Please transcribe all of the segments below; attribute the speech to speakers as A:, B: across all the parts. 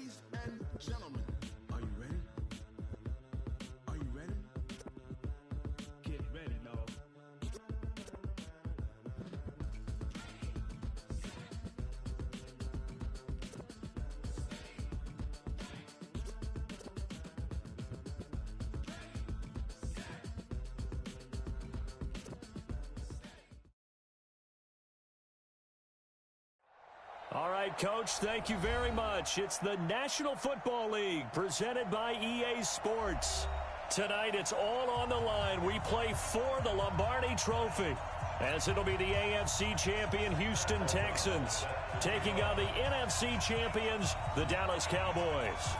A: Ladies and gentlemen, are you ready? Are you ready? Get ready, no.
B: All right, Coach, thank you very much. It's the National Football League presented by EA Sports. Tonight, it's all on the line. We play for the Lombardi Trophy, as it'll be the AFC champion Houston Texans taking on the NFC champions, the Dallas Cowboys.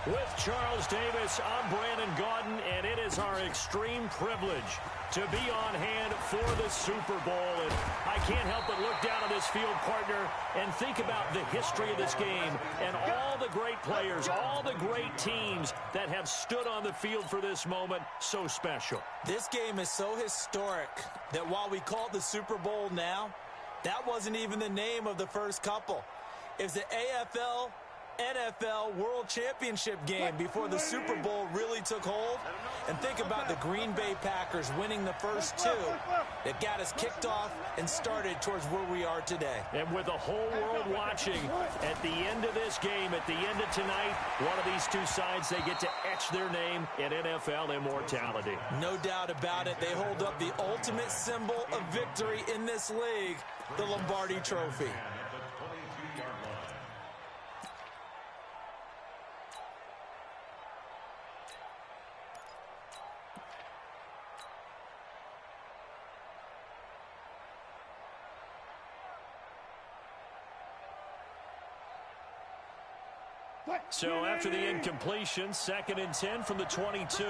B: With Charles Davis, I'm Brandon Gaudin, and it is our extreme privilege to be on hand for the Super Bowl. And I can't help but look down on this field, partner, and think about the history of this game and all the great players, all the great teams that have stood on the field for this moment. So special.
C: This game is so historic that while we call it the Super Bowl now, that wasn't even the name of the first couple. It's the AFL NFL World Championship game before the Super Bowl really took hold. And think about the Green Bay Packers winning the first two that got us kicked off and started towards where we are today.
B: And with the whole world watching, at the end of this game, at the end of tonight, one of these two sides, they get to etch their name in NFL immortality.
C: No doubt about it. They hold up the ultimate symbol of victory in this league, the Lombardi Trophy.
B: So after the incompletion, 2nd and 10 from the 22.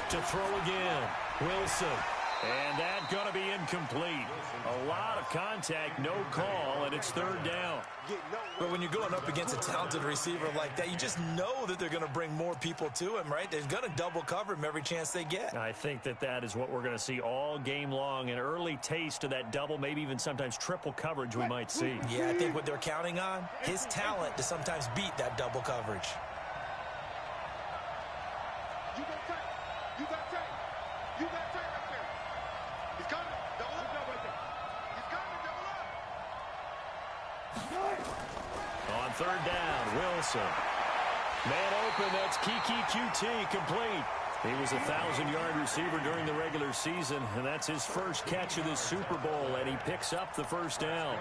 B: To throw again, Wilson. And that's going to be incomplete. A lot of contact, no call, and it's 3rd down.
C: But when you're going up against a talented receiver like that, you just know that they're going to bring more people to him, right? They're going to double cover him every chance they get.
B: I think that is what we're going to see all game long. An early taste of that double, maybe even sometimes triple coverage we might see.
C: Yeah, I think what they're counting on, his talent to sometimes beat that double coverage.
B: On 3rd down, Wilson. Man open, that's Kiki QT, complete. He was a 1,000-yard receiver during the regular season, and that's his first catch of this Super Bowl, and he picks up the 1st down.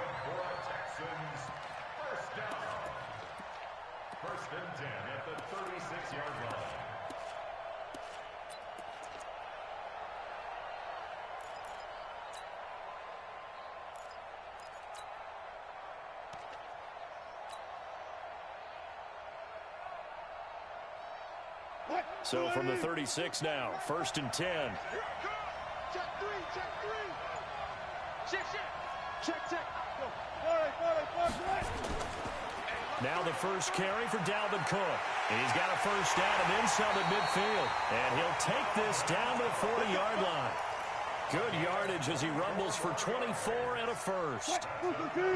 D: First and 10 at the 36-yard line.
B: So from the 36 now, 1st and 10.
E: Check 3, check 3. Check.
B: Now the first carry for Dalvin Cook. He's got a 1st down and then some at midfield. And he'll take this down to the 40-yard line. Good yardage as he rumbles for 24 and a 1st.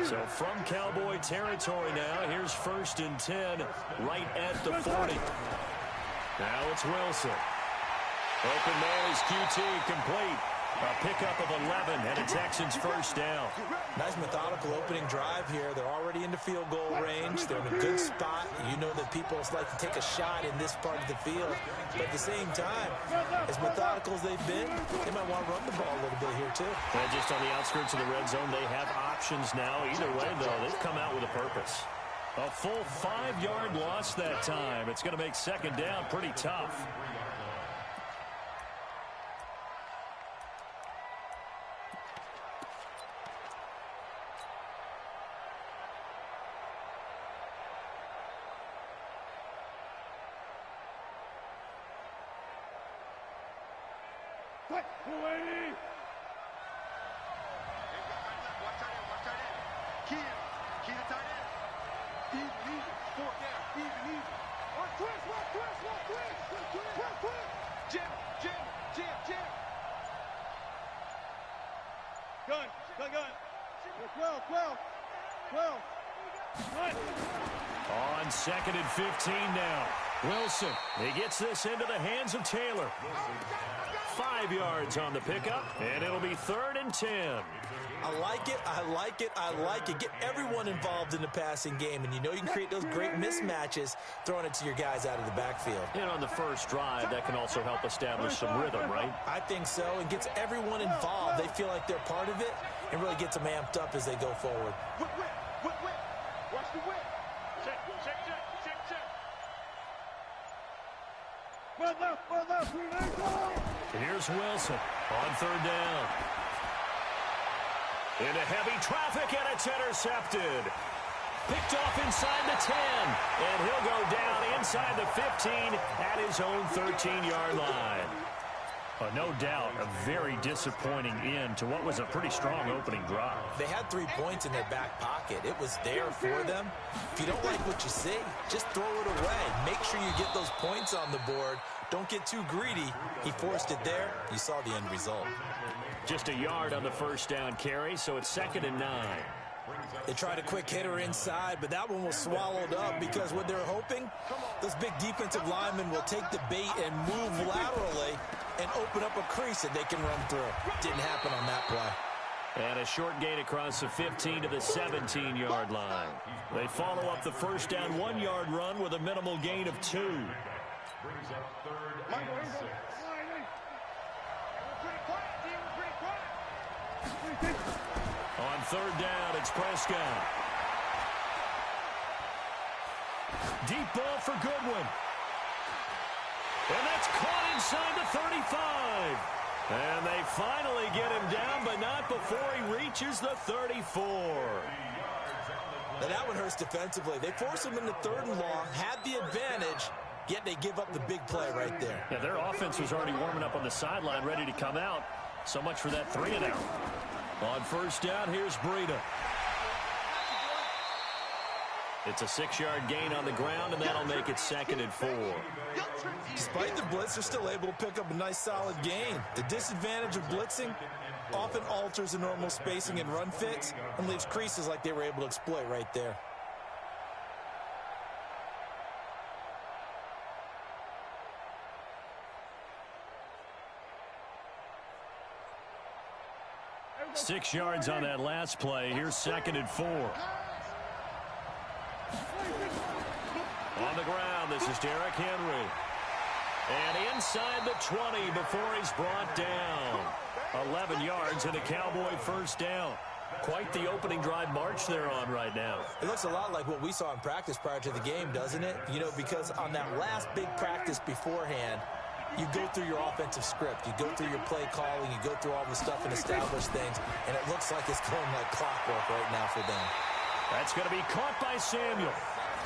B: So from Cowboy territory now, here's 1st and 10 right at the 40. Now it's Wilson. Open man is QT, complete. A pickup of 11 and a Texans 1st down.
C: Nice methodical opening drive here. They're already into field goal range. They're in a good spot. You know that people like to take a shot in this part of the field. But at the same time, as methodical as they've been, they might want to run the ball a little bit here too.
B: And just on the outskirts of the red zone, they have options now. Either way, though, they've come out with a purpose. A full 5-yard loss that time. It's going to make 2nd down pretty tough.
E: Gun. 12.
B: On 2nd and 15 now. Wilson. He gets this into the hands of Taylor. 5 yards on the pickup, and it'll be 3rd and 10.
C: I like it, I like it, I like it. Get everyone involved in the passing game, and you know you can create those great mismatches throwing it to your guys out of the backfield.
B: And on the first drive, that can also help establish some rhythm, right?
C: I think so, and gets everyone involved. They feel like they're part of it and really gets them amped up as they go forward.
E: Whip. Watch the whip. Check. Well left.
B: Here's Wilson on 3rd down. Into heavy traffic, and it's intercepted. Picked off inside the 10, and he'll go down inside the 15 at his own 13-yard line. No doubt, a very disappointing end to what was a pretty strong opening drive.
C: They had 3 points in their back pocket. It was there for them. If you don't like what you see, just throw it away. Make sure you get those points on the board. Don't get too greedy. He forced it there. You saw the end result.
B: Just a yard on the first down carry, so it's 2nd and 9.
C: They tried a quick hitter inside, but that one was swallowed up because what they're hoping, those big defensive linemen will take the bait and move laterally and open up a crease that they can run through. Didn't happen on that play.
B: And a short gain across the 15 to the 17-yard line. They follow up the first down 1-yard run with a minimal gain of 2.
D: Brings up 3rd and 6.
B: On 3rd down, it's Prescott. Deep ball for Goodwin. And that's caught inside the 35. And they finally get him down, but not before he reaches the 34.
C: Now that one hurts defensively. They force him into 3rd and long, had the advantage, yet they give up the big play right there.
B: Yeah, their offense was already warming up on the sideline, ready to come out. So much for that 3-and-out. On first down, here's Breida. It's a 6-yard gain on the ground, and that'll make it 2nd and 4.
C: Despite the blitz, they're still able to pick up a nice solid gain. The disadvantage of blitzing often alters the normal spacing and run fits and leaves creases like they were able to exploit right there.
B: Six yards on that last play. Here's 2nd and 4. On the ground, this is Derrick Henry. And inside the 20 before he's brought down. 11 yards and a Cowboy first down. Quite the opening drive march they're on right now.
C: It looks a lot like what we saw in practice prior to the game, doesn't it? You know, because on that last big practice beforehand, you go through your offensive script. You go through your play calling. You go through all the stuff and establish things. And it looks like it's going like clockwork right now for them.
B: That's going to be caught by Samuel.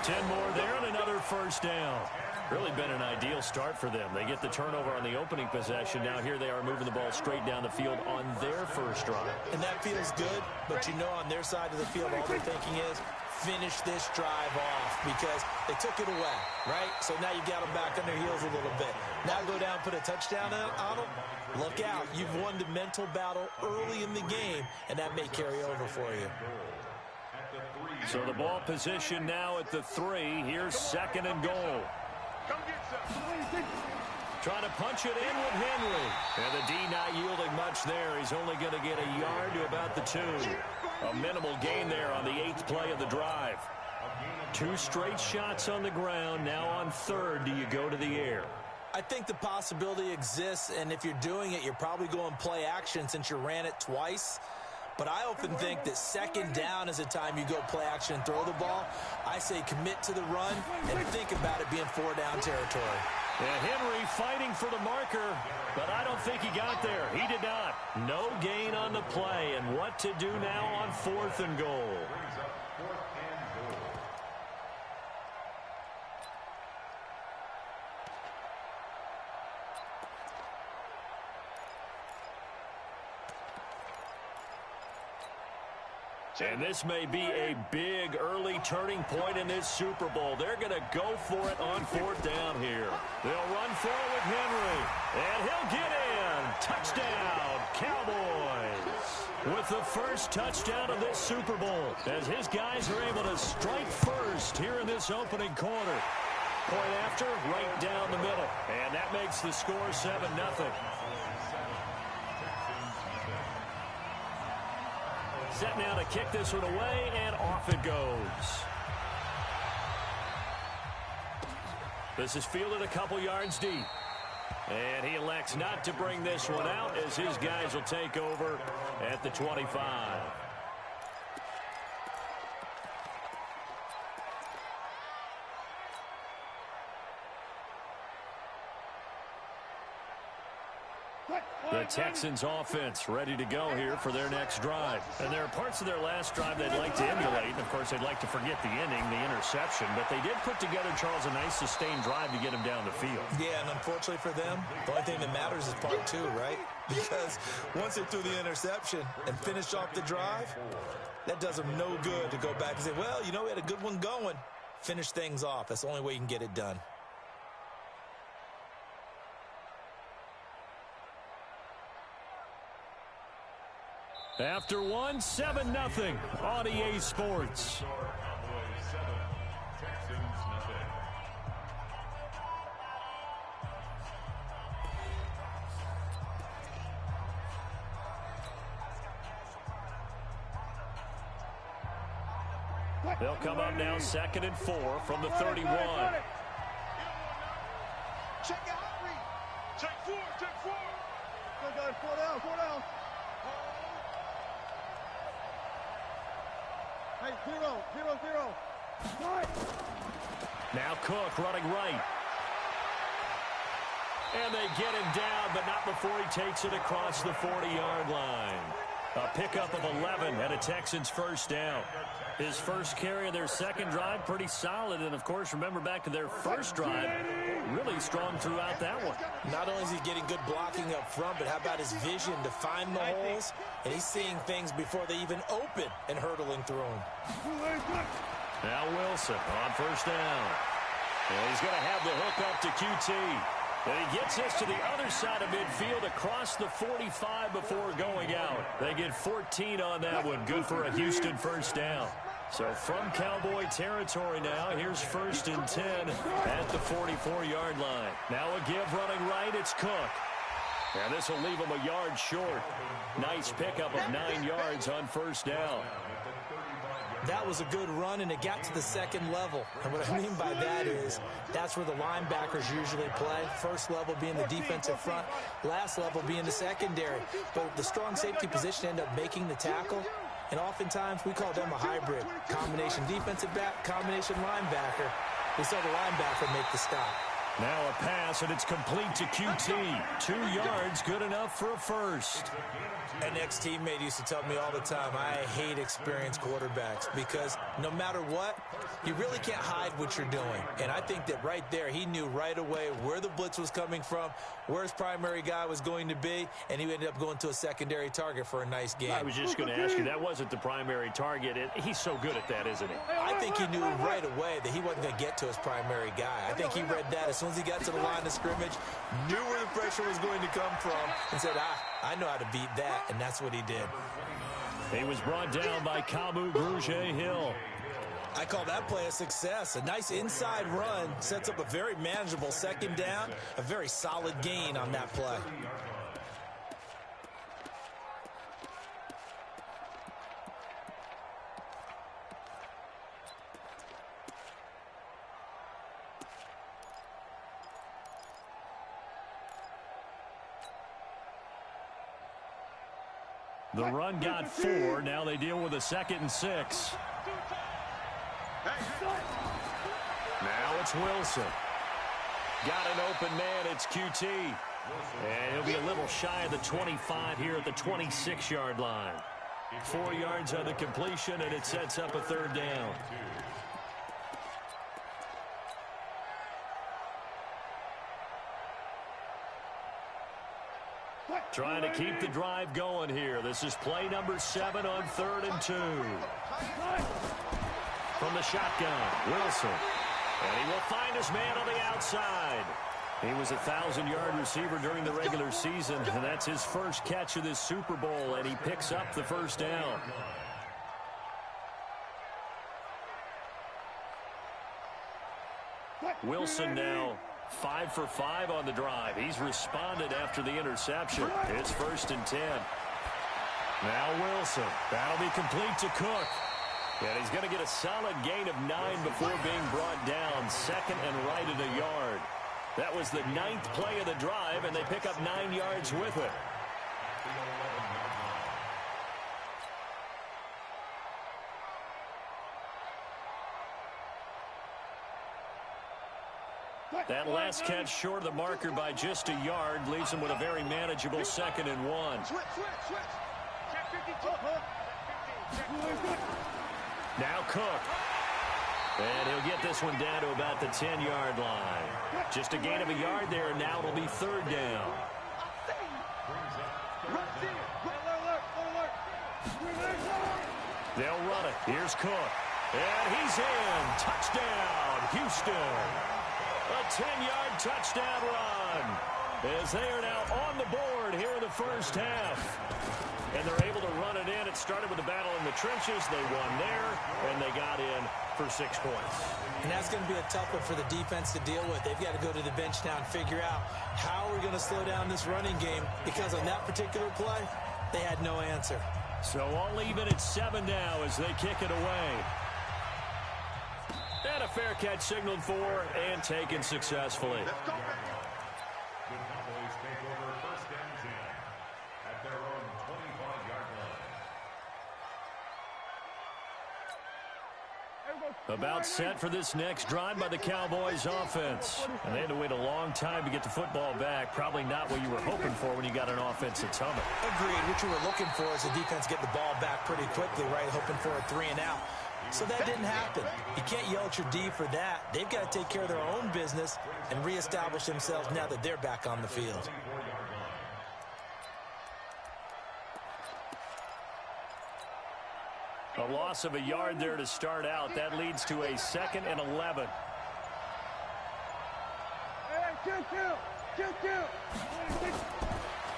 B: 10 more there and another first down. Really been an ideal start for them. They get the turnover on the opening possession. Now here they are moving the ball straight down the field on their first drive.
C: And that feels good, but you know on their side of the field all they're thinking is finish this drive off because they took it away, right? So now you got them back on their heels a little bit. Now go down, put a touchdown on them. Look out. You've won the mental battle early in the game, and that may carry over for you.
B: So the ball position now at the 3. Here's 2nd and goal. Trying to punch it in with Henry. And the D not yielding much there. He's only going to get a yard to about the 2. A minimal gain there on the 8th play of the drive. 2 straight shots on the ground. Now on 3rd, do you go to the air?
C: I think the possibility exists, and if you're doing it, you're probably going play action since you ran it twice. But I often think that 2nd down is the time you go play action and throw the ball. I say commit to the run and think about it being 4-down territory.
B: And Henry fighting for the marker, but I don't think he got there. He did not. No gain on the play. And what to do now on 4th and goal? And this may be a big early turning point in this Super Bowl. They're going to go for it on 4th down here. They'll run forward with Henry, and he'll get in. Touchdown, Cowboys. with the first touchdown of this Super Bowl, as his guys are able to strike first here in this opening quarter. Point after, right down the middle. And that makes the score 7-0. Set now to kick this one away, and off it goes. This is fielded a couple yards deep. And he elects not to bring this one out, as his guys will take over at the 25. The Texans offense ready to go here for their next drive. And there are parts of their last drive they'd like to emulate. And, of course, they'd like to forget the ending, the interception. But they did put together, Charles, a nice sustained drive to get him down the field.
C: Yeah, and unfortunately for them, the only thing that matters is part two, right? Because once they threw the interception and finished off the drive, that does them no good to go back and say, well, you know, we had a good one going. Finish things off. That's the only way you can get it done.
B: After 7-0 on EA Sports. They'll come up now 2nd and 4 from the 31.
E: Check out read. Take four. Good guys, 4 down. Hey, 0.
B: Now Cook running right. And they get him down, but not before he takes it across the 40-yard line. A pickup of 11 and a Texans first down. His first carry of their second drive, pretty solid. And, of course, remember back to their first drive, really strong throughout that one.
C: Not only is he getting good blocking up front, but how about his vision to find the holes? And he's seeing things before they even open and hurtling through them.
B: Now Wilson on first down. And he's going to have the hook up to QT. And he gets us to the other side of midfield across the 45 before going out. They get 14 on that one. Good for a Houston first down. So from Cowboy territory now, here's 1st and 10 at the 44-yard line. Now a give running right, it's Cook. And this will leave him a yard short. Nice pickup of 9 yards on first down.
C: That was a good run, and it got to the second level. And what I mean by that is that's where the linebackers usually play. First level being the defensive front, last level being the secondary. But the strong safety position ended up making the tackle, and oftentimes we call them a hybrid. Combination defensive back, combination linebacker. We saw the linebacker make the stop.
B: Now a pass, and it's complete to QT. 2 yards, good enough for a first.
C: An ex-teammate used to tell me all the time, I hate experienced quarterbacks because no matter what, you really can't hide what you're doing. And I think that right there, he knew right away where the blitz was coming from, where his primary guy was going to be, and he ended up going to a secondary target for a nice game.
B: I was just going to ask you, that wasn't the primary target. He's so good at that, isn't he?
C: I think he knew right away that he wasn't going to get to his primary guy. I think he read that as soon as he got to the line of scrimmage, knew where the pressure was going to come from, and said, I know how to beat that. And that's what he did.
B: He was brought down by Kamu Grugier-Hill.
C: I call that play a success. A nice inside run sets up a very manageable second down, a very solid gain on that play.
B: The run got 4. Now they deal with a 2nd and 6. Now it's Wilson. Got an open man. It's QT. And he'll be a little shy of the 25 here at the 26-yard line. 4 yards on the completion, and it sets up a 3rd down. Trying to keep the drive going here. This is play number 7 on 3rd and 2. From the shotgun, Wilson. And he will find his man on the outside. He was a 1,000-yard receiver during the regular season, and that's his first catch of this Super Bowl, and he picks up the first down. Wilson now 5 for 5 on the drive. He's responded after the interception. It's 1st and 10. Now Wilson. That'll be complete to Cook. And he's going to get a solid gain of 9 before being brought down. 2nd and right at a yard. That was the 9th play of the drive, and they pick up 9 yards with it. That last catch short of the marker by just a yard leaves him with a very manageable 2nd and 1. Now Cook. And he'll get this one down to about the 10-yard line. Just a gain of a yard there, and now it'll be 3rd down. They'll run it. Here's Cook. And he's in. Touchdown, Houston. A 10-yard touchdown run as they are now on the board here in the first half. And they're able to run it in. It started with a battle in the trenches. They won there, and they got in for 6 points.
C: And that's going to be a tough one for the defense to deal with. They've got to go to the bench now and figure out how we're going to slow down this running game, because on that particular play, they had no answer.
B: So all even at 7 now as they kick it away. And a fair catch signaled for and taken successfully.
D: The Cowboys take over 1st and 10 at their own 25-yard line.
B: About set for this next drive by the Cowboys offense. And they had to wait a long time to get the football back. Probably not what you were hoping for when you got an offense that's humming.
C: Agreed. What you were looking for is the defense get the ball back pretty quickly, right? Hoping for a 3 and out. So that didn't happen. You can't yell at your D for that. They've got to take care of their own business and reestablish themselves now that they're back on the field.
B: A loss of a yard there to start out. That leads to a 2nd and 11.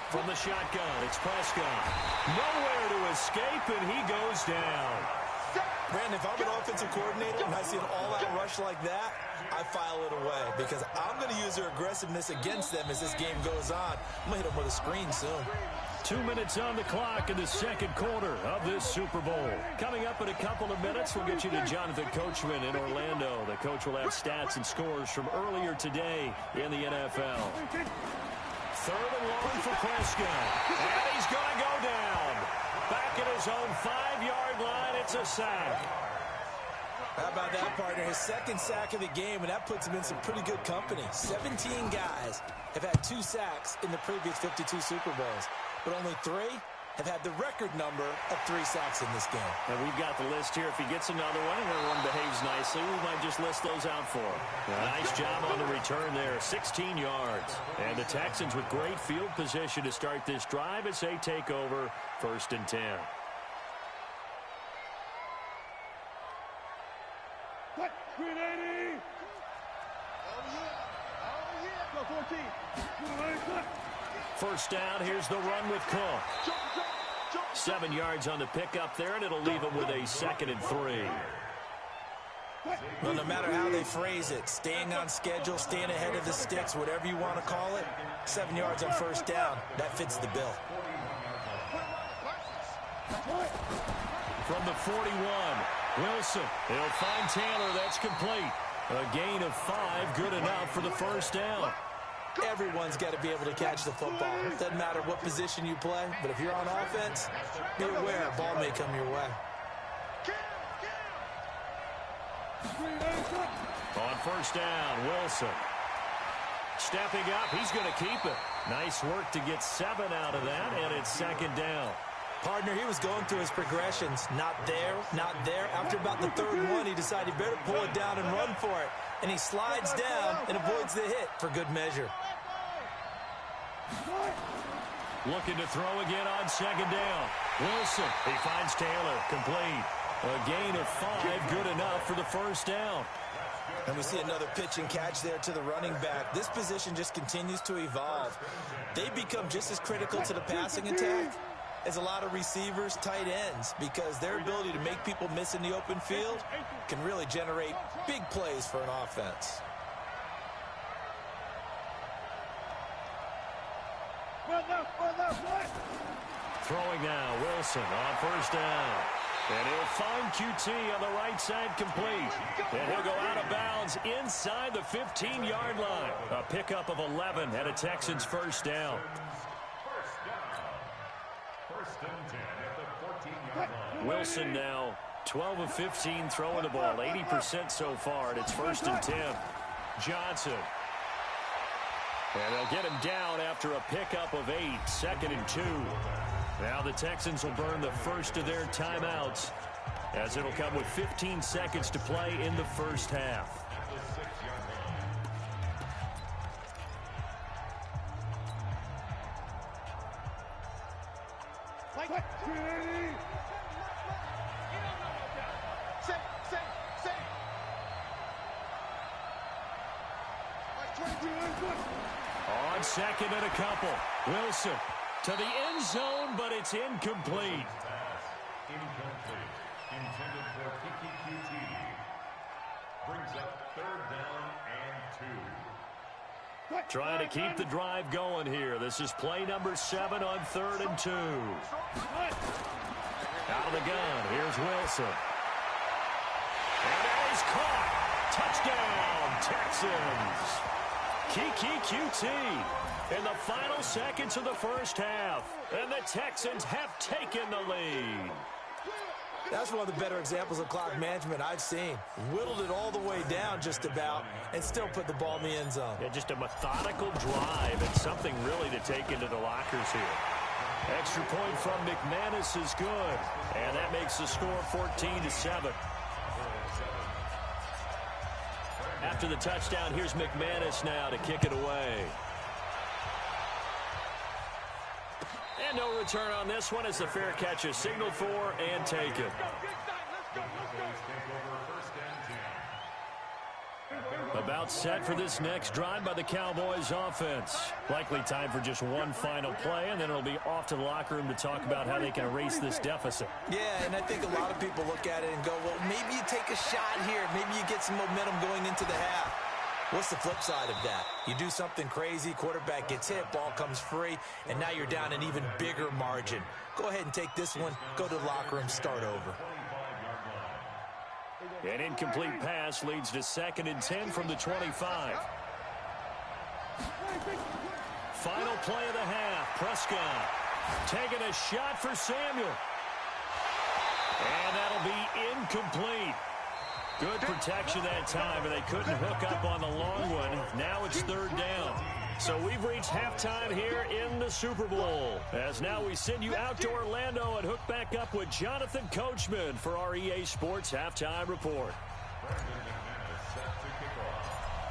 B: From the shotgun, it's Prescott. Nowhere to escape, and he goes down.
C: Brandon, if I'm an offensive coordinator and I see an all-out rush like that, I file it away because I'm going to use their aggressiveness against them as this game goes on. I'm going to hit them with a screen soon.
B: 2 minutes on the clock in the 2nd quarter of this Super Bowl. Coming up in a couple of minutes, we'll get you to Jonathan Coachman in Orlando. The coach will have stats and scores from earlier today in the NFL. 3rd and long for Prescott. And he's going to go down. Back at his own 5-yard line, it's a sack.
C: How about that, partner? His 2nd sack of the game, and that puts him in some pretty good company. 17 guys have had 2 sacks in the previous 52 Super Bowls, but only 3 have had the record number of 3 sacks in this game.
B: And we've got the list here. If he gets another one and everyone behaves nicely, we might just list those out for him. Nice job on the return there, 16 yards. And the Texans with great field position to start this drive as they take over 1st and 10.
E: What? 380! Go 14.
B: 1st down, here's the run with Cook. 7 yards on the pickup there, and it'll leave him with a 2nd and 3.
C: Well, no matter how they phrase it, staying on schedule, staying ahead of the sticks, whatever you want to call it, 7 yards on 1st down, that fits the bill.
B: From the 41, Wilson. He'll find Taylor. That's complete. A gain of 5, good enough for the 1st down.
C: Everyone's got to be able to catch the football. It doesn't matter what position you play, but if you're on offense, be aware a ball may come your way.
B: On 1st down, Wilson. Stepping up, he's going to keep it. Nice work to get 7 out of that, and it's 2nd down.
C: Partner, he was going through his progressions. Not there, not there. After about the 3rd one, he decided he better pull it down and run for it. And he slides down and avoids the hit for good measure.
B: Looking to throw again on 2nd down. Wilson, he finds Taylor, complete. A gain of 5, good enough for the 1st down.
C: And we see another pitch and catch there to the running back. This position just continues to evolve. They become just as critical to the passing attack as a lot of receivers, tight ends, because their ability to make people miss in the open field can really generate big plays for an offense.
B: Throwing now, Wilson on first down. And he'll find QT on the right side complete. And he'll go out of bounds inside the 15-yard line. A pickup of 11 and a Texans first down.
D: First and 10 at the 14-yard line.
B: Wilson now 12 of 15 throwing the ball, 80% so far, and it's first and 10. Johnson. And they'll get him down after a pickup of 8, second and 2. Now the Texans will burn the first of their timeouts, as it'll come with 15 seconds to play in the first half. On second and a couple, Wilson to the end zone, but it's incomplete.
D: Incomplete. Intended for QT. Brings up third down and 2.
B: Trying to keep the drive going here. This is play number 7 on 3rd and 2. Out of the gun, here's Wilson. And that is caught. Touchdown, Texans. QT in the final seconds of the first half. And the Texans have taken the lead.
C: That's one of the better examples of clock management I've seen. Whittled it all the way down just about and still put the ball in the end zone.
B: Yeah, just a methodical drive and something really to take into the lockers here. Extra point from McManus is good. And that makes the score 14-7. After the touchdown, here's McManus now to kick it away. And no return on this one as the fair catch is signaled for and taken. About set for this next drive by the Cowboys offense. Likely time for just one final play, and then it'll be off to the locker room to talk about how they can erase this deficit.
C: Yeah, and I think a lot of people look at it and go, well, maybe you take a shot here. Maybe you get some momentum going into the half. What's the flip side of that? You do something crazy, quarterback gets hit, ball comes free, and now you're down an even bigger margin. Go ahead and take this one, go to the locker room, start over.
B: An incomplete pass leads to 2nd and 10 from the 25. Final play of the half. Prescott taking a shot for Samuel. And that'll be incomplete. Good protection that time, and they couldn't hook up on the long one. Now it's 3rd down. So we've reached halftime here in the Super Bowl. As now we send you out to Orlando and hook back up with Jonathan Coachman for our EA Sports Halftime Report.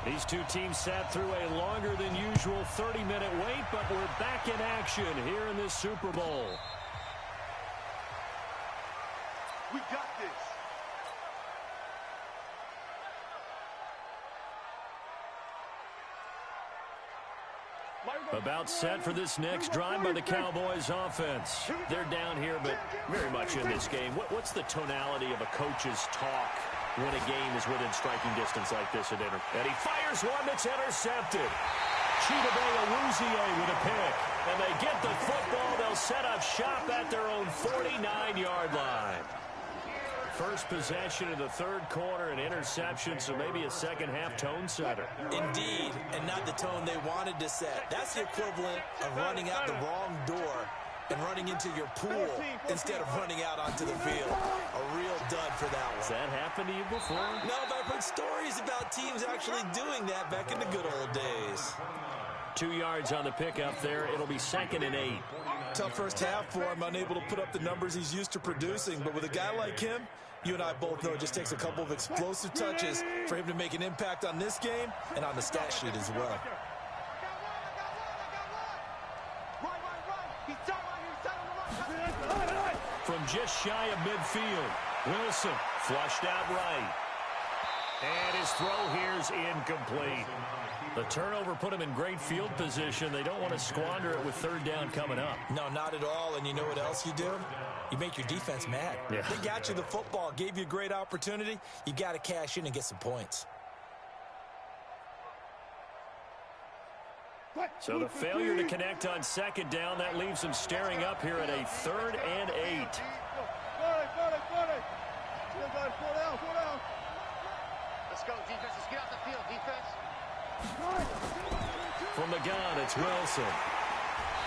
B: These two teams sat through a longer than usual 30-minute wait, but we're back in action here in this Super Bowl.
E: We got this.
B: About set for this next drive by the Cowboys offense. They're down here, but very much in this game. What's the tonality of a coach's talk when a game is within striking distance like this at Inter? And he fires one that's intercepted. Chidobe Awuzie with a pick. And they get the football. They'll set up shop at their own 49-yard line. First possession of the 3rd quarter, an interception, so maybe a second-half tone setter.
C: Indeed, and not the tone they wanted to set. That's the equivalent of running out the wrong door and running into your pool instead of running out onto the field. A real dud for that one.
B: Has that happened to you before?
C: No, but I've heard stories about teams actually doing that back in the good old days.
B: 2 yards on the pickup there. It'll be 2nd and 8.
C: Tough first half for him, unable to put up the numbers he's used to producing. But with a guy like him, you and I both know it just takes a couple of explosive touches for him to make an impact on this game and on the stat sheet as well. From
B: just shy of midfield, Wilson flushed out right. And his throw here's incomplete. The turnover put him in great field position. They don't want to squander it with third down coming up.
C: No, not at all. And you know what else you do? You make your defense mad.
B: Yeah.
C: They got you the football, gave you a great opportunity. You got to cash in and get some points.
B: So the failure to connect on second down, that leaves him staring up here at a 3rd and 8.
E: Let's go, defense. Let's get out the field, defense.
B: From the gun, it's Wilson.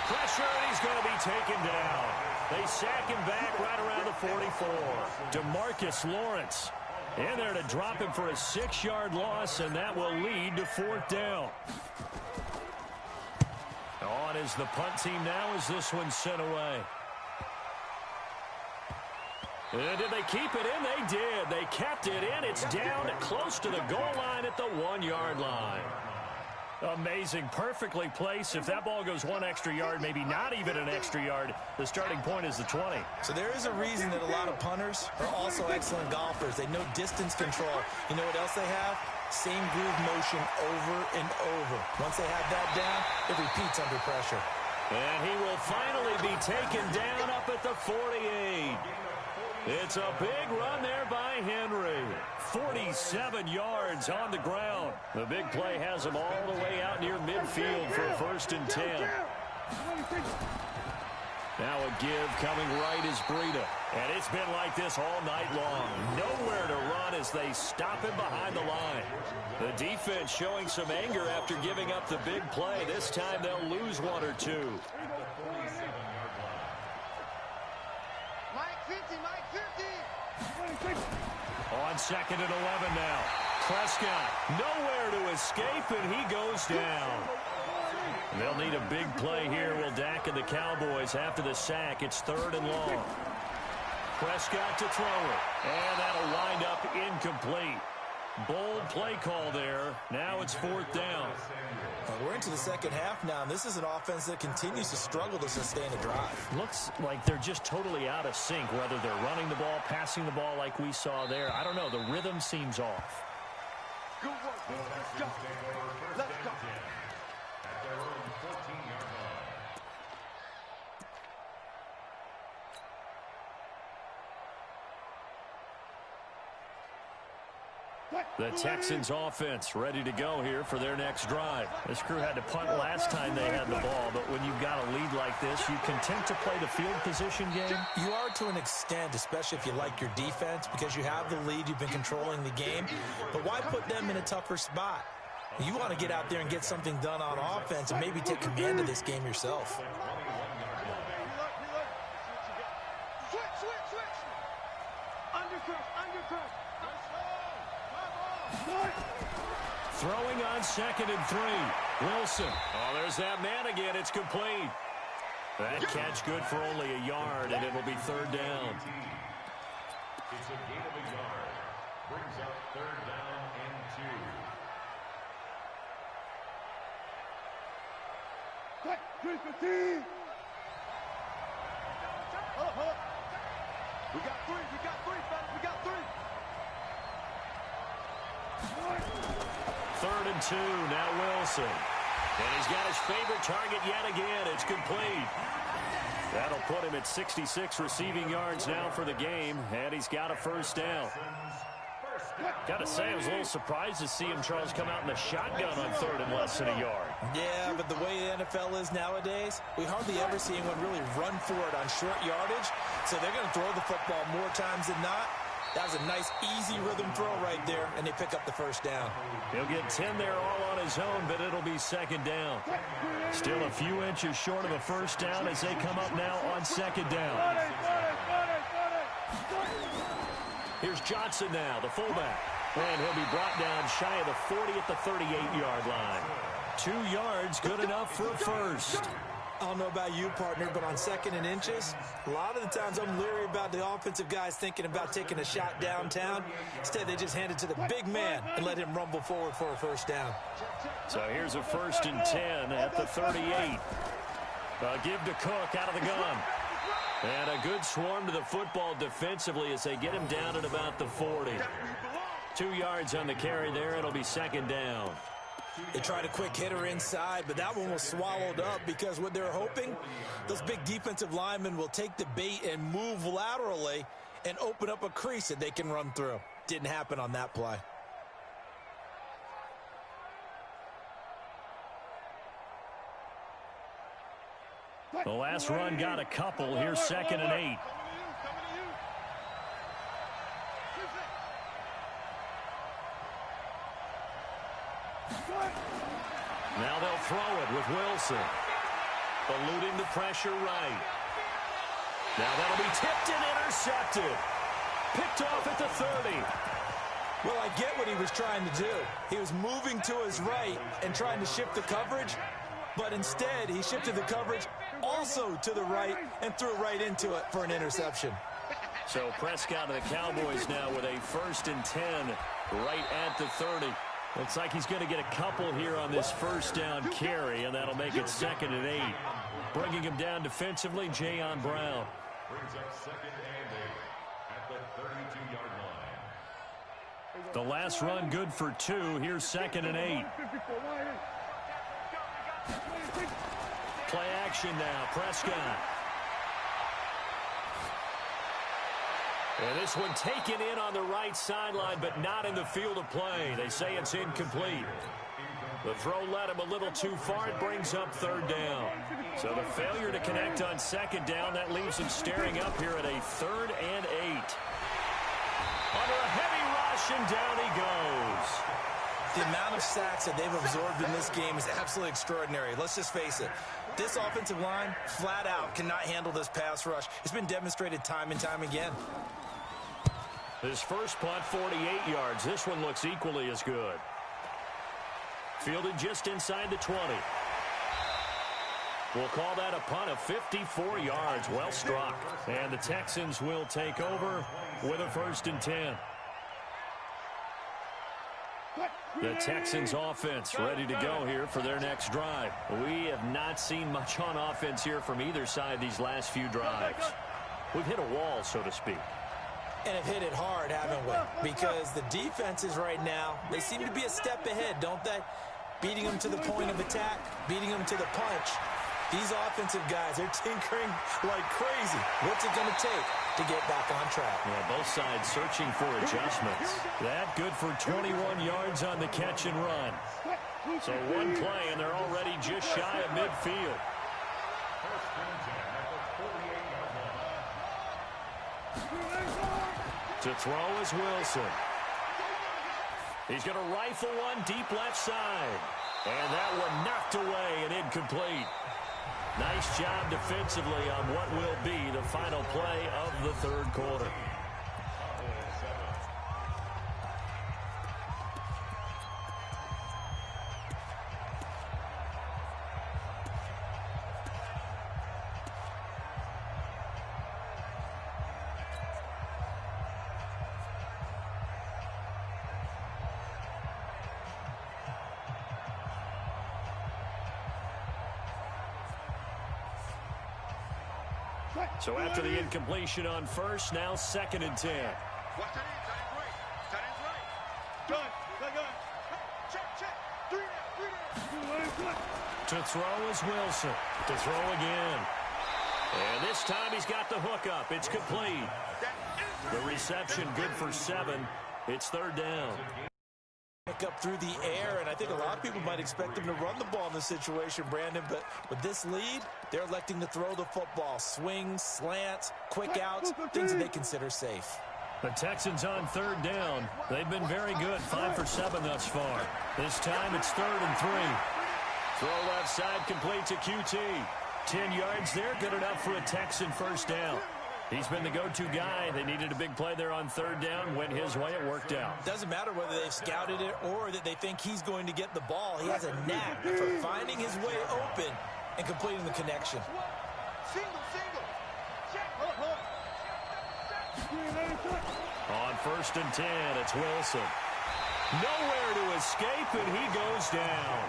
B: Pressure, and he's going to be taken down. They sack him back right around the 44. DeMarcus Lawrence in there to drop him for a 6-yard loss, and that will lead to 4th down. On is the punt team now as this one's sent away. And did they keep it in? They did. They kept it in. It's down close to the goal line at the 1-yard line. Amazing. Perfectly placed. If that ball goes 1 extra yard, maybe not even an extra yard, the starting point is the 20.
C: So there is a reason that a lot of punters are also excellent golfers. They know distance control. You know what else they have? Same groove motion over and over. Once they have that down, it repeats under pressure.
B: And he will finally be taken down up at the 48. It's a big run there by Henry. 47 yards on the ground. The big play has him all the way out near midfield for a 1st and 10. Now a give coming right is Breida. And it's been like this all night long. Nowhere to run as they stop him behind the line. The defense showing some anger after giving up the big play. This time they'll lose 1 or 2.
E: Mike 50, Mike 50.
B: On 2nd and 11 now. Prescott nowhere to escape, and he goes down. They'll need a big play here. Will Dak and the Cowboys after the sack. It's 3rd and long. Prescott to throw it. And that'll wind up incomplete. Bold play call there. Now it's 4th down.
C: We're into the second half now, and this is an offense that continues to struggle to sustain a drive.
B: Looks like they're just totally out of sync, whether they're running the ball, passing the ball like we saw there. I don't know. The rhythm seems off.
E: Good work, boys. Let's go. Let's go.
D: At their own 14-yard line.
B: The Texans offense ready to go here for their next drive. This crew had to punt last time they had the ball, but when you've got a lead like this, you content to play the field position game?
C: You are to an extent, especially if you like your defense, because you have the lead, you've been controlling the game. But why put them in a tougher spot? You want to get out there and get something done on offense and maybe take command of this game yourself.
E: Switch. Undercut.
B: Throwing on 2nd and 3. Wilson. Oh, there's that man again. It's complete. That catch good for only a yard, and it'll be 3rd down.
D: It's a gain of a yard. Brings up 3rd down and 2.
E: Hold up. We got three, fellas. We got 3.
B: 3rd and 2, now Wilson. And he's got his favorite target yet again. It's complete. That'll put him at 66 receiving yards now for the game, and he's got a 1st down. Got to say, I was a little surprised to see him, Charles, come out in the shotgun on 3rd and less than a yard.
C: Yeah, but the way the NFL is nowadays, we hardly ever see anyone really run for it on short yardage. So they're going to throw the football more times than not. That was a nice, easy rhythm throw right there, and they pick up the 1st down.
B: He'll get 10 there all on his own, but it'll be 2nd down. Still a few inches short of a 1st down as they come up now on 2nd down. Here's Johnson now, the fullback. And he'll be brought down shy of the 40 at the 38-yard line. 2 yards, good enough for a 1st.
C: I don't know about you, partner, but on 2nd and inches, a lot of the times I'm leery about the offensive guys thinking about taking a shot downtown. Instead, they just hand it to the big man and let him rumble forward for a 1st down.
B: So here's a 1st and 10 at the 38. A give to Cook out of the gun. And a good swarm to the football defensively as they get him down at about the 40. 2 yards on the carry there. It'll be second down.
C: They tried a quick hitter inside, but that one was swallowed up because what they're hoping, those big defensive linemen will take the bait and move laterally and open up a crease that they can run through. Didn't happen on that play.
B: The last run got a couple. Here's 2nd and 8. Now they'll throw it with Wilson. Eluding the pressure right. Now that'll be tipped and intercepted. Picked off at the 30.
C: Well, I get what he was trying to do. He was moving to his right and trying to shift the coverage, but instead he shifted the coverage also to the right and threw right into it for an interception.
B: So Prescott and the Cowboys now with a 1st and 10 right at the 30. Looks like he's going to get a couple here on this first down carry, and that'll make it 2nd and 8. Bringing him down defensively, Jayon Brown.
D: Brings up 2nd and 8 at the 32-yard line.
B: The last run good for 2. Here's 2nd and 8. Play action now, Prescott. And this one taken in on the right sideline, but not in the field of play. They say it's incomplete. The throw led him a little too far. It brings up 3rd down. So the failure to connect on 2nd down, that leaves him staring up here at a 3rd and 8. Under a heavy rush, and down he goes.
C: The amount of sacks that they've absorbed in this game is absolutely extraordinary. Let's just face it. This offensive line, flat out, cannot handle this pass rush. It's been demonstrated time and time again.
B: His first punt, 48 yards. This one looks equally as good. Fielded just inside the 20. We'll call that a punt of 54 yards. Well struck. And the Texans will take over with a 1st and 10. The Texans offense ready to go here for their next drive. We have not seen much on offense here from either side these last few drives. We've hit a wall, so to speak.
C: And have hit it hard, haven't we? Because the defenses right now, they seem to be a step ahead, don't they? Beating them to the point of attack, beating them to the punch. These offensive guys, they're tinkering like crazy. What's it going to take to get back on track?
B: Yeah, both sides searching for adjustments. That good for 21 yards on the catch and run. So one play, and they're already just shy of midfield. To throw is Wilson. He's going to rifle one deep left side. And that one knocked away and incomplete. Nice job defensively on what will be the final play of the 3rd quarter. So after the incompletion on 1st, now 2nd and 10.
E: Watch that in, tight end's right. Gun. Check. 3 down.
B: To throw is Wilson. To throw again. And this time he's got the hook up. It's complete. The reception good for 7. It's 3rd down.
C: Pick up through the air, and I think a lot of people might expect them to run the ball in this situation, Brandon, but with this lead, they're electing to throw the football. Swings, slants, quick outs, things that they consider safe.
B: The Texans on 3rd down. They've been very good, 5 for 7 thus far. This time it's 3rd and 3. Throw left side, complete to QT. 10 yards there, good enough for a Texan 1st down. He's been the go-to guy. They needed a big play there on 3rd down. Went his way. It worked out.
C: Doesn't matter whether they've scouted it or that they think he's going to get the ball. He has a knack for finding his way open and completing the connection.
E: Single. Check.
B: On 1st and 10, it's Wilson. Nowhere to escape, and he goes down.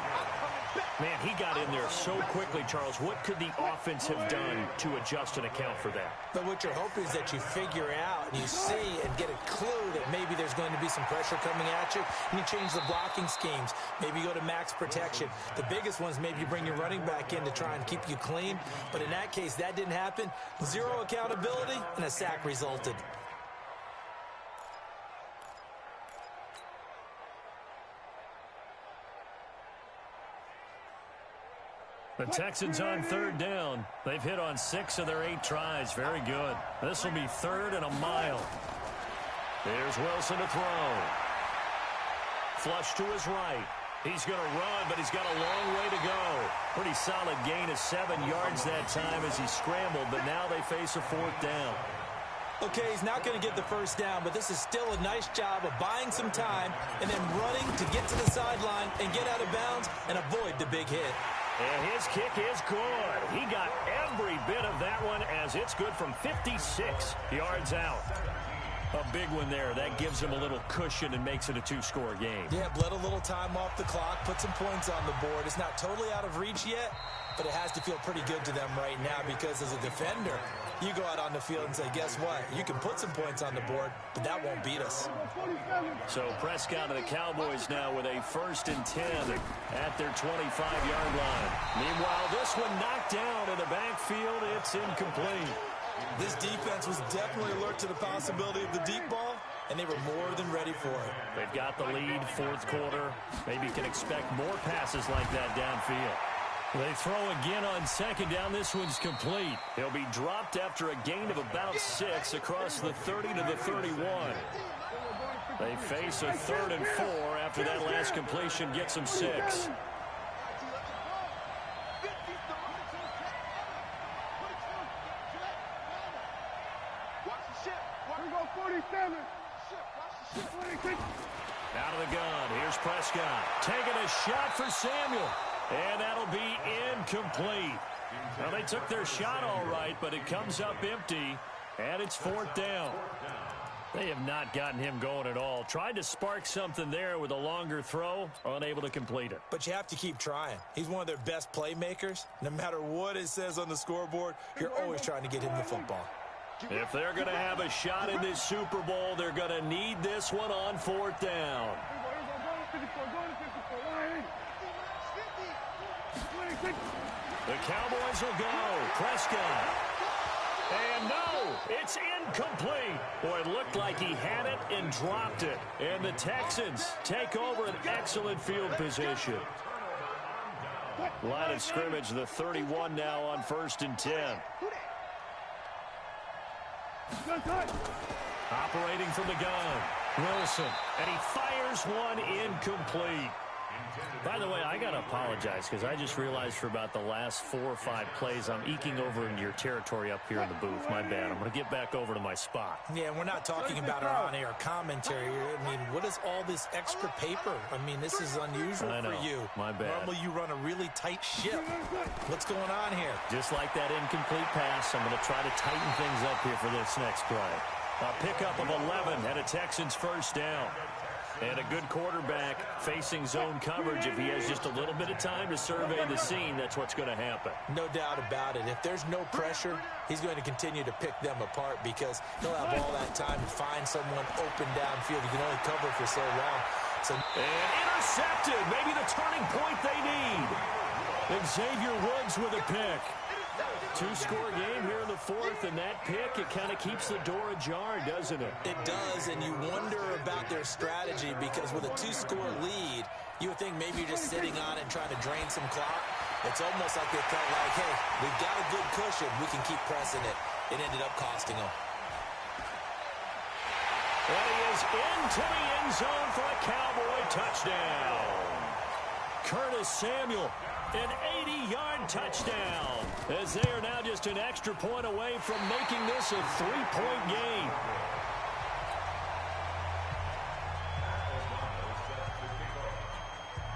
B: Man, he got in there so quickly, Charles. What could the offense have done to adjust and account for that?
C: But what you're hoping is that you figure out and you see and get a clue that maybe there's going to be some pressure coming at you, and you change the blocking schemes. Maybe you go to max protection. The biggest ones, maybe you bring your running back in to try and keep you clean. But in that case, that didn't happen. Zero accountability, and a sack resulted.
B: The Texans on third down. They've hit on 6 of their 8 tries. Very good. This will be 3rd and a mile. Here's Wilson to throw. Flush to his right. He's going to run, but he's got a long way to go. Pretty solid gain of 7 yards that time as he scrambled, but now they face a 4th down.
C: Okay, he's not going to get the first down, but this is still a nice job of buying some time and then running to get to the sideline and get out of bounds and avoid the big hit.
B: And his kick is good. He got every bit of that one as it's good from 56 yards out. A big one there. That gives him a little cushion and makes it a 2-score game.
C: Yeah, bled a little time off the clock, put some points on the board. It's not totally out of reach yet, but it has to feel pretty good to them right now because as a defender, you go out on the field and say, guess what? You can put some points on the board, but that won't beat us.
B: So Prescott and the Cowboys now with a 1st and 10 at their 25-yard line. Meanwhile, this one knocked down in the backfield. It's incomplete.
C: This defense was definitely alert to the possibility of the deep ball, and they were more than ready for it.
B: They've got the lead, 4th quarter. Maybe can expect more passes like that downfield. They throw again on 2nd down. This one's complete. He'll be dropped after a gain of about 6 across the 30 to the 31. They face a 3rd and 4 after that last completion gets them 6. Out of the gun. Here's Prescott. Taking a shot for Samuel. And that'll be incomplete. Well, they took their shot all right, but it comes up empty, and it's 4th down. They have not gotten him going at all. Tried to spark something there with a longer throw, unable to complete it.
C: But you have to keep trying. He's one of their best playmakers. No matter what it says on the scoreboard, you're always trying to get him the football.
B: If they're going to have a shot in this Super Bowl, they're going to need this one on 4th down. The Cowboys will go. Prescott. And no, it's incomplete. Boy, it looked like he had it and dropped it. And the Texans take over an excellent field position. Line of scrimmage, the 31 now on 1st and 10. Operating from the gun, Wilson. And he fires one incomplete. By the way, I got to apologize because I just realized for about the last 4 or 5 plays, I'm eking over into your territory up here in the booth. My bad. I'm going to get back over to my spot.
C: Yeah, we're not talking about our on-air commentary. I mean, what is all this extra paper? I mean, this is unusual for you.
B: My bad.
C: Normally, you run a really tight ship. What's going on here?
B: Just like that incomplete pass, I'm going to try to tighten things up here for this next play. A pickup of 11 and a Texans 1st down. And a good quarterback facing zone coverage. If he has just a little bit of time to survey the scene, that's what's going to happen.
C: No doubt about it. If there's no pressure, he's going to continue to pick them apart because he'll have all that time to find someone open downfield. He can only cover for so long.
B: And intercepted. Maybe the turning point they need. Xavier Woods with a pick. 2-score game here in the 4th, and that pick, it kind of keeps the door ajar, doesn't it?
C: It does, and you wonder about their strategy because with a 2-score lead, you would think maybe you're just sitting on it and trying to drain some clock. It's almost like they felt like, hey, we've got a good cushion. We can keep pressing it. It ended up costing them.
B: And he is into the end zone for a Cowboy touchdown. Curtis Samuel, an 80-yard touchdown, as they are now just an extra point away from making this a 3-point game.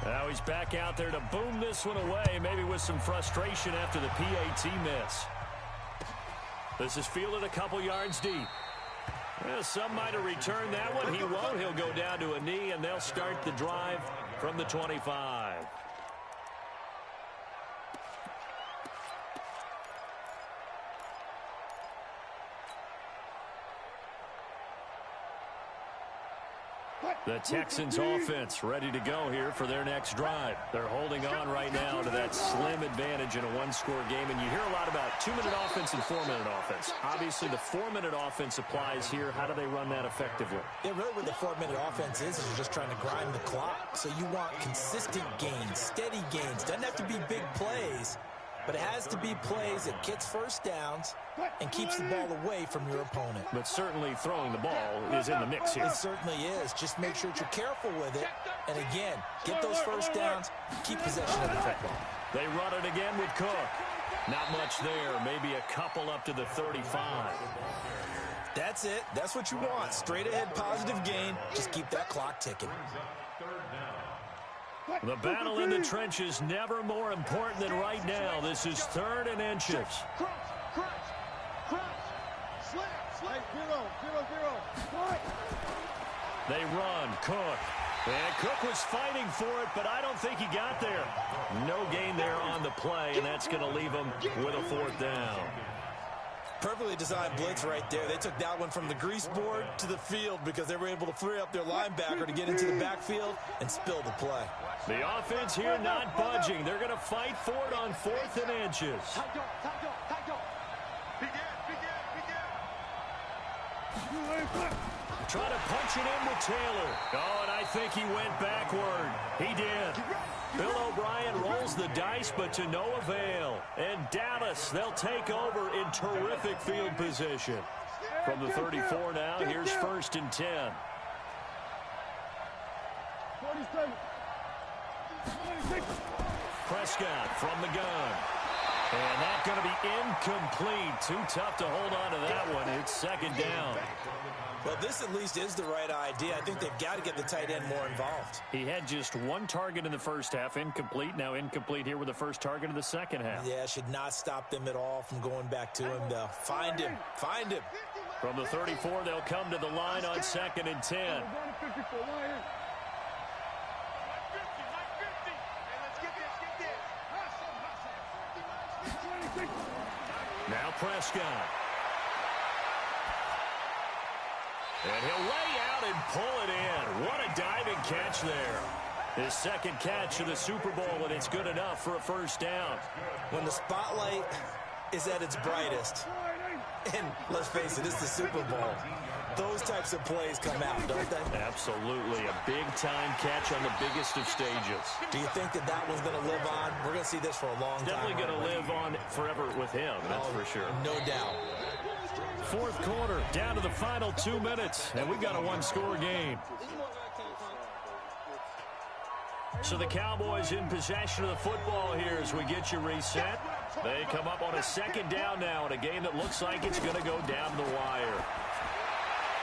B: Now he's back out there to boom this one away, maybe with some frustration after the PAT miss. This is fielded a couple yards deep. Well, some might have returned that one. He won't. He'll go down to a knee, and they'll start the drive from the 25. The Texans offense ready to go here for their next drive. They're holding on right now to that slim advantage in a one-score game. And you hear a lot about 2-minute offense and 4-minute offense. Obviously, the 4-minute offense applies here. How do they run that effectively?
C: Yeah, really what the 4-minute offense is you're just trying to grind the clock. So you want consistent gains, steady gains. Doesn't have to be big plays, but it has to be plays that gets first downs and keeps the ball away from your opponent.
B: But certainly throwing the ball is in the mix here.
C: It certainly is. Just make sure that you're careful with it. And again, get those first downs, keep possession of the football.
B: They run it again with Cook. Not much there. Maybe a couple up to the 35.
C: That's it. That's what you want. Straight ahead positive gain. Just keep that clock ticking.
B: The battle in the trenches never more important than right now. This is 3rd and inches.
E: Cross. Slam. 0.
B: They run. Cook. And Cook was fighting for it, but I don't think he got there. No gain there on the play, and that's going to leave him with a 4th down.
C: Perfectly designed blitz right there. They took that one from the grease board to the field because they were able to free up their linebacker to get into the backfield and spill the play.
B: The offense here not budging. They're going to fight for it on 4th and inches. Try to punch it in with Taylor. Oh, and I think he went backward. He did. Bill O'Brien rolls the dice, but to no avail. And Dallas, they'll take over in terrific field position. From the 34 now, here's 1st and 10.
E: 47. 26.
B: Prescott from the gun. And that's going to be incomplete. Too tough to hold on to that one. It's 2nd down.
C: Well, this at least is the right idea. I think they've got to get the tight end more involved.
B: He had just 1 target in the first half, incomplete. Now incomplete here with the first target of the second half.
C: Yeah, should not stop them at all from going back to him, though. Find him.
B: From the 34, they'll come to the line on 2nd and 10. Now Prescott. And he'll lay out and pull it in. What a diving catch there. His 2nd catch of the Super Bowl, and it's good enough for a 1st down.
C: When the spotlight is at its brightest, and let's face it, it's the Super Bowl, those types of plays come out, don't they?
B: Absolutely. A big-time catch on the biggest of stages.
C: Do you think that one's going to live on? We're going to see this for a long time.
B: Definitely going to live on forever with him, that's for sure.
C: No doubt.
B: 4th quarter, down to the final 2 minutes, and we've got a 1-score game. So the Cowboys in possession of the football here as we get you reset. They come up on a 2nd down now in a game that looks like it's going to go down the wire.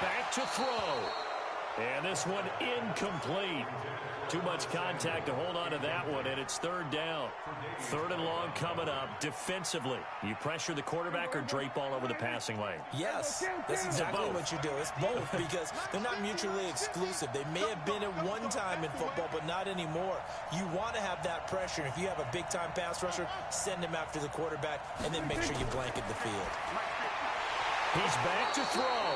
B: Back to throw. And this one incomplete. Too much contact to hold on to that one, and it's 3rd down. 3rd and long coming up. Defensively, you pressure the quarterback or drape all over the passing lane?
C: Yes, that's exactly what you do. It's both because they're not mutually exclusive. They may have been at one time in football, but not anymore. You want to have that pressure. If you have a big-time pass rusher, send him after the quarterback, and then make sure you blanket the field.
B: He's back to throw.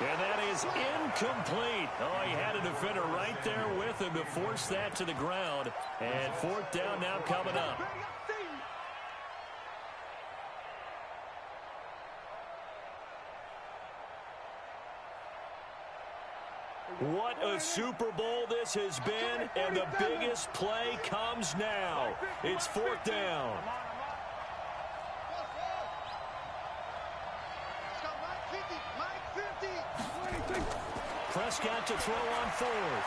B: And that is incomplete. Oh, he had a defender right there with him to force that to the ground. And 4th down now coming up. What a Super Bowl this has been, and the biggest play comes now. It's 4th down. Prescott to throw on 4th.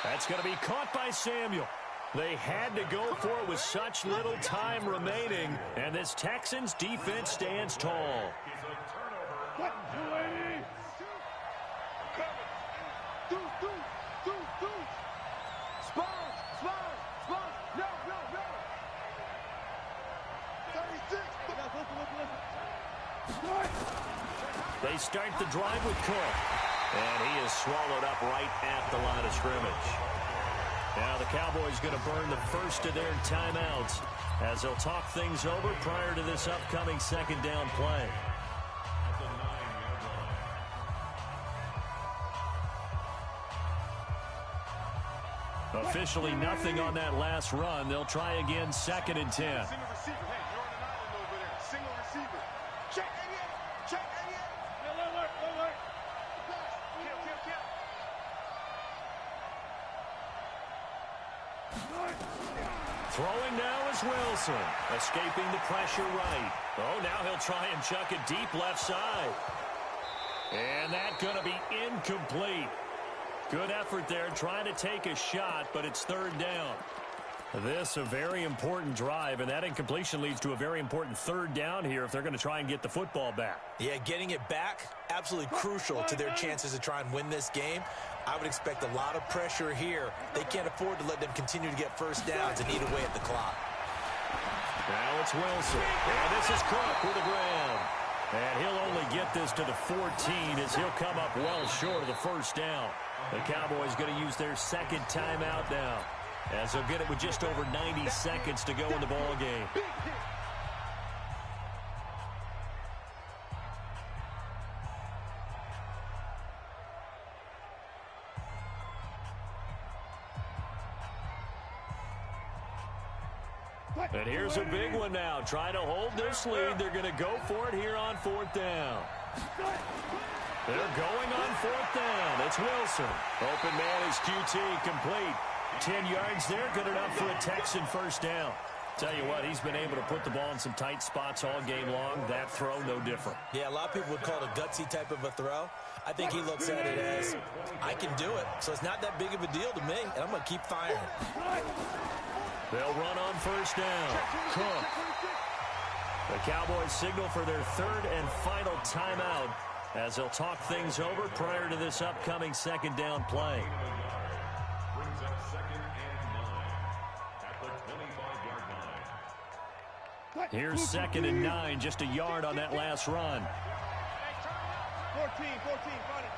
B: That's going to be caught by Samuel. They had to go for it with such little time remaining, and this Texans defense stands tall. They start the drive with Cook. And he is swallowed up right at the line of scrimmage. Now the Cowboys going to burn the first of their timeouts as they'll talk things over prior to this upcoming 2nd down play. Officially nothing on that last run. They'll try again, 2nd and 10.
E: Single receiver. Hey, you're on an island over there. Single receiver. Check 88. Check 88. Alert. Kill.
B: Throwing now is Wilson. Escaping the pressure right. Oh, now he'll try and chuck it deep left side. And that's going to be incomplete. Good effort there, trying to take a shot, but it's 3rd down. This a very important drive, and that incompletion leads to a very important 3rd down here if they're going to try and get the football back.
C: Yeah, getting it back, absolutely crucial to their chances to try and win this game. I would expect a lot of pressure here. They can't afford to let them continue to get first downs and eat away at the clock.
B: Now it's Wilson, and this is Cook with the grab. And he'll only get this to the 14 as he'll come up well short of the first down. The Cowboys going to use their 2nd timeout now, as they'll get it with just over 90 seconds to go in the ball game. And here's a big one now. Trying to hold this lead. They're going to go for it here on 4th down. They're going on 4th down. It's Wilson. Open man is QT, complete. 10 yards there, good enough for a Texan first down. Tell you what, he's been able to put the ball in some tight spots all game long. That throw, no different.
C: Yeah, a lot of people would call it a gutsy type of a throw. I think he looks at it as, I can do it, so it's not that big of a deal to me, and I'm going to keep firing.
B: They'll run on first down. Cook. The Cowboys signal for their 3rd and final timeout as they'll talk things over prior to this upcoming 2nd down play.
D: Brings up 2nd and 9 at the 25-yard line.
B: Here's 2nd and 9, just a yard on that last run.
E: 14, find it.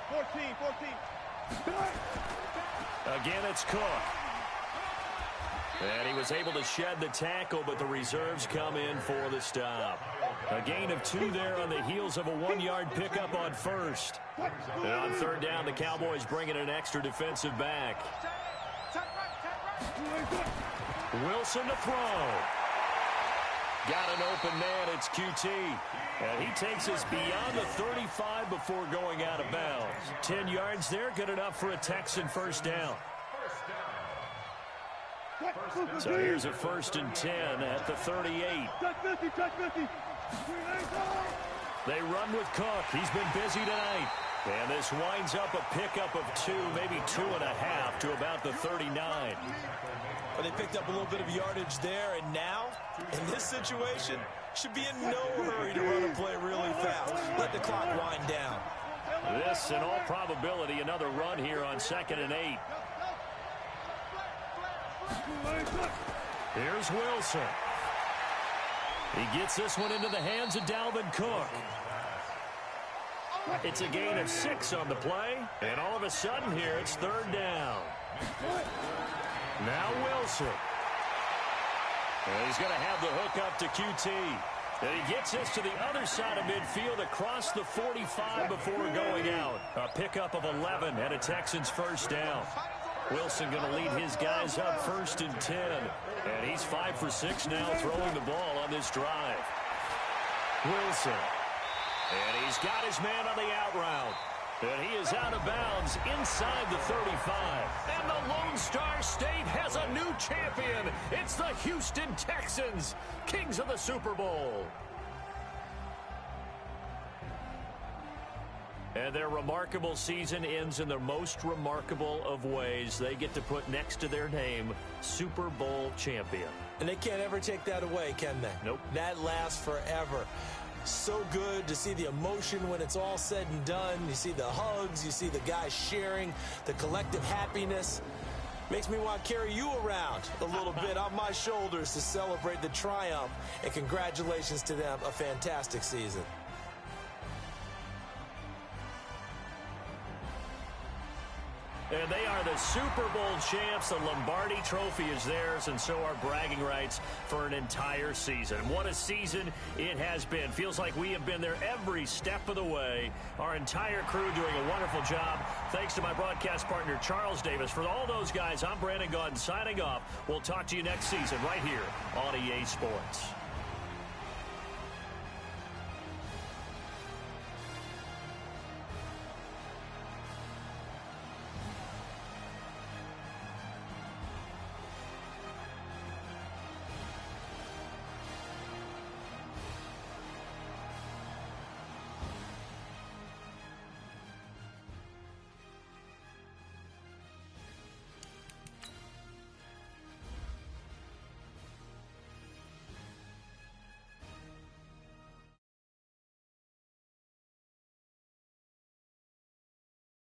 E: 14.
B: Again, it's Cook. And he was able to shed the tackle, but the reserves come in for the stop. A gain of 2 there on the heels of a 1-yard pickup on first. And on 3rd down, the Cowboys bring in an extra defensive back. Wilson to throw. Got an open man, it's QT. And he takes us beyond the 35 before going out of bounds. 10 yards there, good enough for a Texan first down. So here's a 1st and 10 at the 38. They run with Cook. He's been busy tonight. And this winds up a pickup of 2, maybe 2.5 to about the 39.
C: But they picked up a little bit of yardage there, and now, in this situation, should be in no hurry to run a play really fast. Let the clock wind down.
B: This, in all probability, another run here on 2nd and 8. Here's Wilson. He gets this one into the hands of Dalvin Cook. It's a gain of 6 on the play, and all of a sudden here it's 3rd down. Now Wilson. And he's going to have the hook up to QT. And he gets this to the other side of midfield across the 45 before going out. A pickup of 11 and a Texans first down. Wilson going to lead his guys up 1st and 10. And he's 5 for 6 now throwing the ball on this drive. Wilson. And he's got his man on the out route. And he is out of bounds inside the 35. And the Lone Star State has a new champion. It's the Houston Texans, kings of the Super Bowl. And their remarkable season ends in the most remarkable of ways. They get to put next to their name, Super Bowl champion.
C: And they can't ever take that away, can they?
B: Nope.
C: That lasts forever. So good to see the emotion when it's all said and done. You see the hugs, you see the guys sharing, the collective happiness. Makes me want to carry you around a little bit on my shoulders to celebrate the triumph. And congratulations to them, a fantastic season.
B: And they are the Super Bowl champs. The Lombardi Trophy is theirs, and so are bragging rights for an entire season. What a season it has been. Feels like we have been there every step of the way. Our entire crew doing a wonderful job. Thanks to my broadcast partner, Charles Davis. For all those guys, I'm Brandon Gaudin signing off. We'll talk to you next season right here on EA Sports.